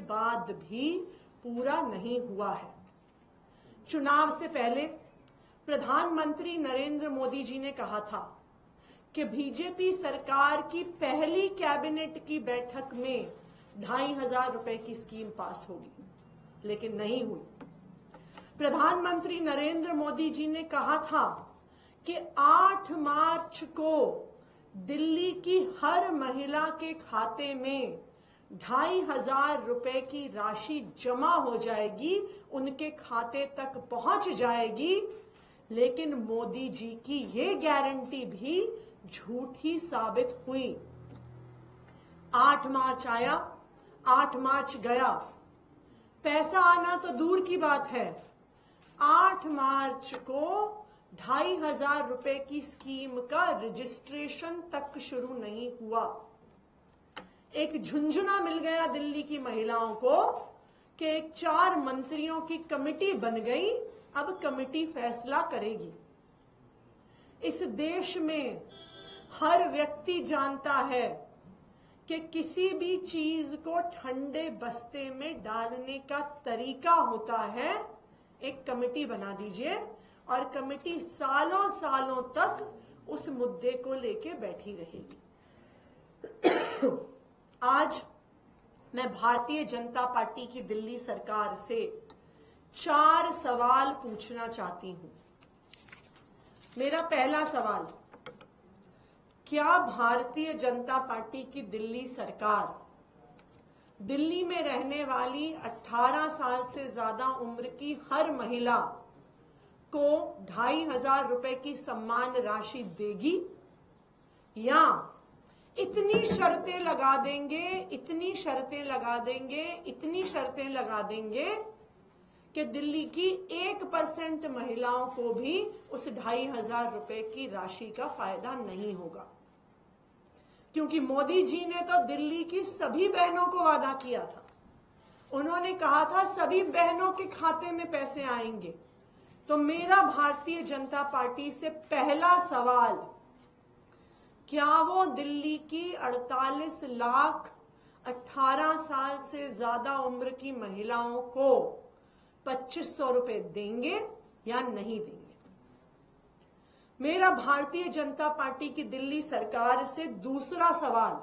बाद भी पूरा नहीं हुआ है। चुनाव से पहले प्रधानमंत्री नरेंद्र मोदी जी ने कहा था कि बीजेपी सरकार की पहली कैबिनेट की बैठक में 2,500 रुपए की स्कीम पास होगी, लेकिन नहीं हुई। प्रधानमंत्री नरेंद्र मोदी जी ने कहा था कि 8 मार्च को दिल्ली की हर महिला के खाते में 2,500 रुपए की राशि जमा हो जाएगी, उनके खाते तक पहुंच जाएगी। लेकिन मोदी जी की ये गारंटी भी झूठी साबित हुई। 8 मार्च आया, 8 मार्च गया, पैसा आना तो दूर की बात है। 8 मार्च को 2,500 रुपए की स्कीम का रजिस्ट्रेशन तक शुरू नहीं हुआ। एक झुंझुना मिल गया दिल्ली की महिलाओं को कि एक 4 मंत्रियों की कमेटी बन गई, अब कमेटी फैसला करेगी। इस देश में हर व्यक्ति जानता है कि किसी भी चीज को ठंडे बस्ते में डालने का तरीका होता है। एक कमेटी बना दीजिए और कमेटी सालों सालों तक उस मुद्दे को लेके बैठी रहेगी। आज मैं भारतीय जनता पार्टी की दिल्ली सरकार से 4 सवाल पूछना चाहती हूं। मेरा पहला सवाल, क्या भारतीय जनता पार्टी की दिल्ली सरकार दिल्ली में रहने वाली 18 साल से ज्यादा उम्र की हर महिला को 2,500 रुपए की सम्मान राशि देगी, या इतनी शर्तें लगा देंगे, इतनी शर्तें लगा देंगे, इतनी शर्तें लगा देंगे कि दिल्ली की 1% महिलाओं को भी उस 2,500 रुपए की राशि का फायदा नहीं होगा? क्योंकि मोदी जी ने तो दिल्ली की सभी बहनों को वादा किया था। उन्होंने कहा था सभी बहनों के खाते में पैसे आएंगे। तो मेरा भारतीय जनता पार्टी से पहला सवाल, क्या वो दिल्ली की 48 लाख 18 साल से ज्यादा उम्र की महिलाओं को 2,500 रुपए देंगे या नहीं देंगे? मेरा भारतीय जनता पार्टी की दिल्ली सरकार से दूसरा सवाल,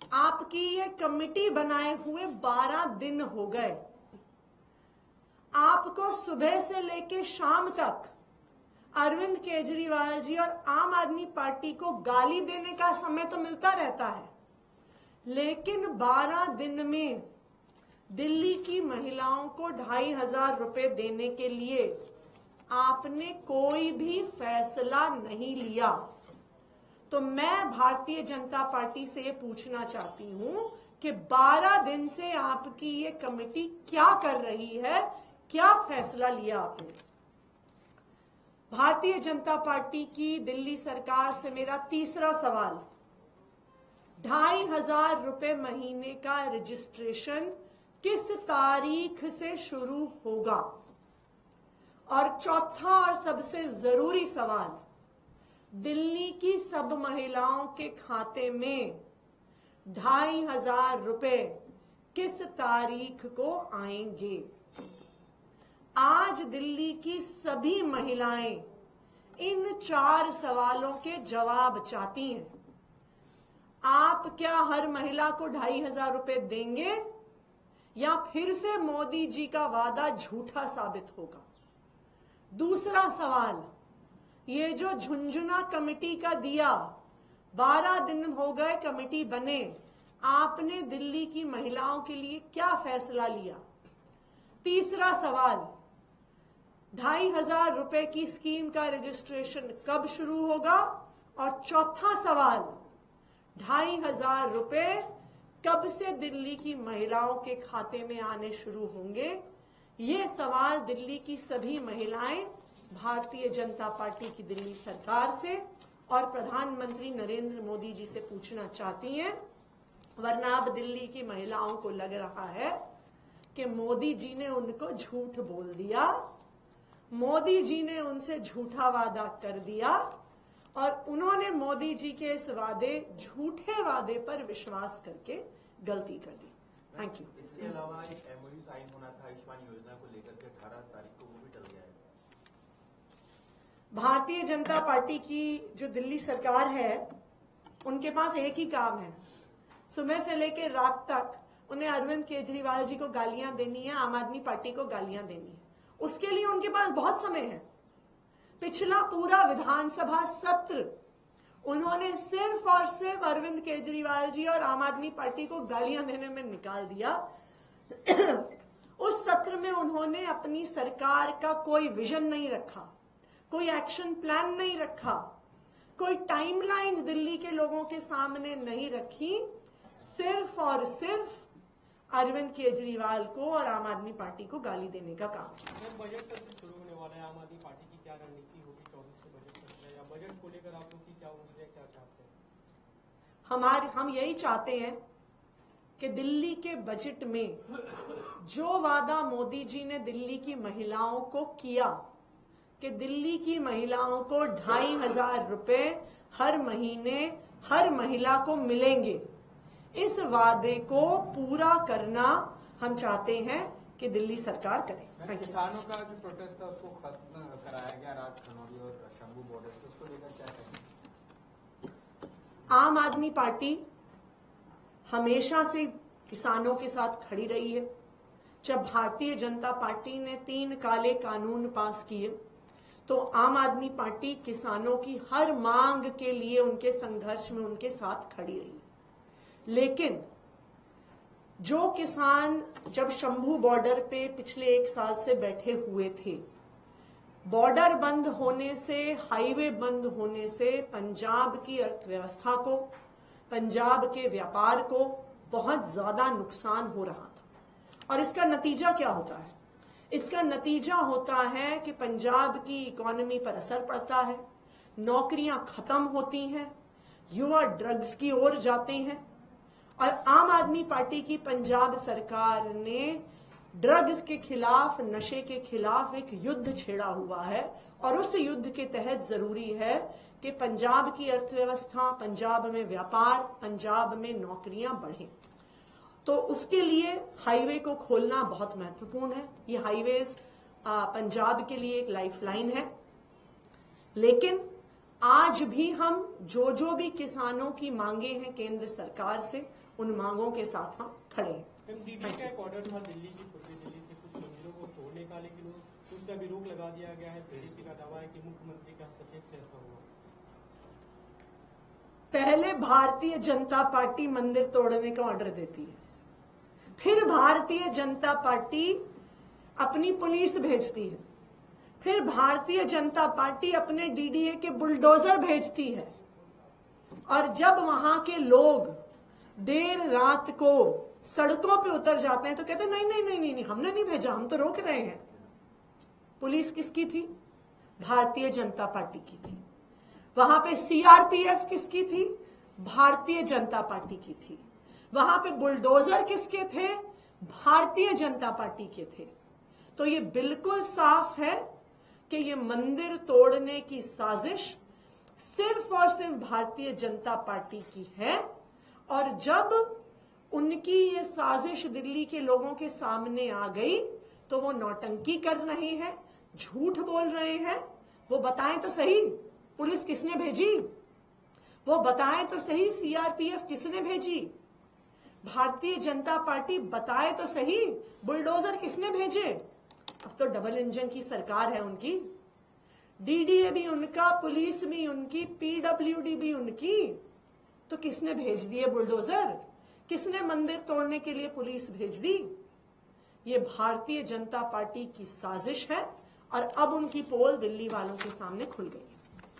आपकी ये कमेटी बनाए हुए 12 दिन हो गए, आपको सुबह से लेके शाम तक अरविंद केजरीवाल जी और आम आदमी पार्टी को गाली देने का समय तो मिलता रहता है, लेकिन 12 दिन में दिल्ली की महिलाओं को 2,500 रुपए देने के लिए आपने कोई भी फैसला नहीं लिया। तो मैं भारतीय जनता पार्टी से ये पूछना चाहती हूं कि 12 दिन से आपकी ये कमेटी क्या कर रही है, क्या फैसला लिया आपने? भारतीय जनता पार्टी की दिल्ली सरकार से मेरा तीसरा सवाल, 2,500 रुपए महीने का रजिस्ट्रेशन किस तारीख से शुरू होगा? और चौथा और सबसे जरूरी सवाल, दिल्ली की सब महिलाओं के खाते में 2,500 रुपए किस तारीख को आएंगे? आज दिल्ली की सभी महिलाएं इन 4 सवालों के जवाब चाहती हैं। आप क्या हर महिला को 2,500 रुपए देंगे या फिर से मोदी जी का वादा झूठा साबित होगा? दूसरा सवाल, ये जो झुंझुना कमेटी का दिया, 12 दिन हो गए कमेटी बने, आपने दिल्ली की महिलाओं के लिए क्या फैसला लिया? तीसरा सवाल, 2,500 रुपए की स्कीम का रजिस्ट्रेशन कब शुरू होगा? और चौथा सवाल, 2,500 रुपए कब से दिल्ली की महिलाओं के खाते में आने शुरू होंगे? ये सवाल दिल्ली की सभी महिलाएं भारतीय जनता पार्टी की दिल्ली सरकार से और प्रधानमंत्री नरेंद्र मोदी जी से पूछना चाहती हैं, वरना अब दिल्ली की महिलाओं को लग रहा है कि मोदी जी ने उनको झूठ बोल दिया, मोदी जी ने उनसे झूठा वादा कर दिया और उन्होंने मोदी जी के इस वादे, झूठे वादे पर विश्वास करके गलती कर दी। Thank you. इसके अलावा एक एमओयू साइन होना था आयुष्मान योजना को लेकर के 18 तारीख को, वो भी टल गया है। भारतीय जनता पार्टी की जो दिल्ली सरकार है, उनके पास एक ही काम है, सुबह से लेकर रात तक उन्हें अरविंद केजरीवाल जी को गालियां देनी है, आम आदमी पार्टी को गालियां देनी है। उसके लिए उनके पास बहुत समय है। पिछला पूरा विधानसभा सत्र उन्होंने सिर्फ और सिर्फ अरविंद केजरीवाल जी और आम आदमी पार्टी को गालियां देने में निकाल दिया। उस सत्र में उन्होंने अपनी सरकार का कोई विजन नहीं रखा, कोई एक्शन प्लान नहीं रखा, कोई टाइमलाइंस दिल्ली के लोगों के सामने नहीं रखी। सिर्फ और सिर्फ अरविंद केजरीवाल को और आम आदमी पार्टी को गाली देने का काम किया। बजट सत्र शुरू होने वाला है, आम आदमी पार्टी की क्या रणनीति होगी 24 से बजट सत्र, या बजट को लेकर आप लोग की क्या उम्मीद है, क्या चाहते हैं? हम यही चाहते हैं कि दिल्ली के बजट में जो वादा मोदी जी ने दिल्ली की महिलाओं को किया कि दिल्ली की महिलाओं को 2500 रुपए हर महीने हर महिला को मिलेंगे, इस वादे को पूरा करना हम चाहते हैं कि दिल्ली सरकार करे। किसानों का जो प्रोटेस्ट था उसको खत्म कराया गया रात खनौरी और शंभू बॉर्डर से, उसको लेकर क्या करें? आम आदमी पार्टी हमेशा से किसानों के साथ खड़ी रही है। जब भारतीय जनता पार्टी ने 3 काले कानून पास किए तो आम आदमी पार्टी किसानों की हर मांग के लिए उनके संघर्ष में उनके साथ खड़ी रही। लेकिन जो किसान जब शंभू बॉर्डर पे पिछले 1 साल से बैठे हुए थे, बॉर्डर बंद होने से, हाईवे बंद होने से पंजाब की अर्थव्यवस्था को, पंजाब के व्यापार को बहुत ज्यादा नुकसान हो रहा था। और इसका नतीजा क्या होता है? इसका नतीजा होता है कि पंजाब की इकोनॉमी पर असर पड़ता है, नौकरियां खत्म होती हैं, युवा ड्रग्स की ओर जाते हैं। और आम आदमी पार्टी की पंजाब सरकार ने ड्रग्स के खिलाफ, नशे के खिलाफ एक युद्ध छेड़ा हुआ है और उस युद्ध के तहत जरूरी है कि पंजाब की अर्थव्यवस्था, पंजाब में व्यापार, पंजाब में नौकरियां बढ़े। तो उसके लिए हाईवे को खोलना बहुत महत्वपूर्ण है। ये हाईवेज पंजाब के लिए एक लाइफलाइन है। लेकिन आज भी हम जो भी किसानों की मांगे हैं केंद्र सरकार से, उन मांगों के साथ हम खड़े हैं। डीडी का एक ऑर्डर था दिल्ली की, पूर्वी दिल्ली से कुछ मंदिरों को तोड़ने का, लेकिन उसका भी रोक लगा दिया गया है। पीडीपी का दावा है कि मुख्यमंत्री का हस्तक्षेप से ऐसा हुआ। पहले भारतीय जनता पार्टी मंदिर तोड़ने का ऑर्डर देती है, फिर भारतीय जनता पार्टी अपनी पुलिस भेजती है, फिर भारतीय जनता पार्टी अपने डीडीए के बुलडोजर भेजती है। और जब वहां के लोग देर रात को सड़कों पे उतर जाते हैं तो कहते हैं नहीं नहीं नहीं नहीं, नहीं हमने नहीं भेजा, हम तो रोक रहे हैं। पुलिस किसकी थी? भारतीय जनता पार्टी की थी। वहां पे सीआरपीएफ किसकी थी? भारतीय जनता पार्टी की थी। वहां पे बुलडोजर किसके थे? भारतीय जनता पार्टी के थे। तो ये बिल्कुल साफ है कि ये मंदिर तोड़ने की साजिश सिर्फ और सिर्फ भारतीय जनता पार्टी की है। और जब उनकी ये साजिश दिल्ली के लोगों के सामने आ गई तो वो नौटंकी कर रहे हैं, झूठ बोल रहे हैं। वो बताएं तो सही पुलिस किसने भेजी, वो बताएं तो सही सीआरपीएफ किसने भेजी, भारतीय जनता पार्टी बताए तो सही बुलडोजर किसने भेजे। अब तो डबल इंजन की सरकार है उनकी, डीडीए भी उनका, पुलिस भी उनकी, पीडब्ल्यूडी भी उनकी। तो किसने भेज दिए बुलडोजर? किसने मंदिर तोड़ने के लिए पुलिस भेज दी? ये भारतीय जनता पार्टी की साजिश है और अब उनकी पोल दिल्ली वालों के सामने खुल गई।